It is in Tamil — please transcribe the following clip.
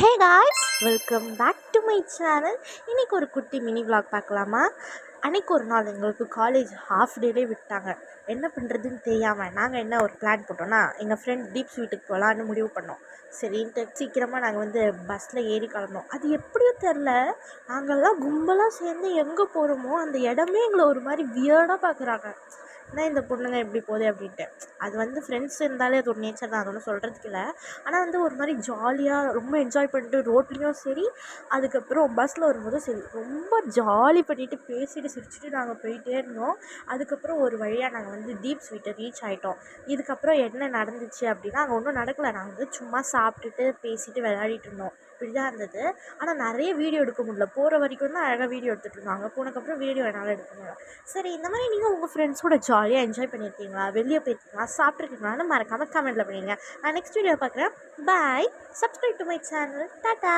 Hey guys, welcome back to my channel. இன்றைக்கி ஒரு குட்டி மினி vlog பார்க்கலாமா? அன்றைக்கி ஒரு நாள் எங்களுக்கு காலேஜ் ஹாஃப் டேலே விட்டாங்க. என்ன பண்ணுறதுன்னு தெரியாமல் நாங்கள் என்ன ஒரு பிளான் போட்டோன்னா, எங்கள் ஃப்ரெண்ட் டீப்ஸ் வீட்டுக்கு போகலான்னு முடிவு பண்ணோம். சரின்ட்டு சீக்கிரமாக நாங்கள் வந்து பஸ்ஸில் ஏறி கிளம்புனோம். அது எப்படியோ தெரில, நாங்கள்லாம் கும்பலாக சேர்ந்து எங்கே போகிறோமோ அந்த இடமே எங்களை ஒரு மாதிரி வியர்டாக பார்க்குறாங்க. ஏன்னா இந்த பொண்ணுங்க எப்படி போகுது அப்படின்ட்டு. அது வந்து ஃப்ரெண்ட்ஸ் இருந்தாலே அது ஒரு நேச்சர் தான், அது ஒன்றும் சொல்கிறதுக்கு இல்லை. ஆனால் வந்து ஒரு மாதிரி ஜாலியாக ரொம்ப என்ஜாய் பண்ணிட்டு ரோட்லேயும் சரி, அதுக்கப்புறம் பஸ்ஸில் வரும்போதும் சரி, ரொம்ப ஜாலி பண்ணிவிட்டு பேசிட்டு சிரிச்சுட்டு நாங்கள் போயிட்டே இருந்தோம். அதுக்கப்புறம் ஒரு வழியாக நாங்கள் வந்து டீப் ஸ்வீட்டை ரீச் ஆகிட்டோம். இதுக்கப்புறம் என்ன நடந்துச்சு அப்படின்னா, அங்கே ஒன்றும் நடக்கலை. நாங்கள் வந்து சும்மா சாப்பிட்டுட்டு பேசிட்டு விளையாடிட்டு இருந்தோம். இப்படி தான் இருந்தது. ஆனால் நிறைய வீடியோ எடுக்க முடியல. போகிற வரைக்கும் தான் அழகாக வீடியோ எடுத்துகிட்டு இருந்தாங்க. போனதுக்கப்புறம் வீடியோ என்னால் எடுக்க முடியல. சரி, இந்த மாதிரி நீங்கள் உங்கள் ஃப்ரெண்ட்ஸோட ஜாலியாக என்ஜாய் பண்ணியிருக்கீங்களா? வெளியே போயிருக்கீங்களா? சாப்பிட்ருக்கீங்களான்னு மறக்காமல் கமெண்ட்டில் பண்ணுங்க. நான் நெக்ஸ்ட் வீடியோ பார்க்குறேன். Bye. Subscribe to my channel. Tata.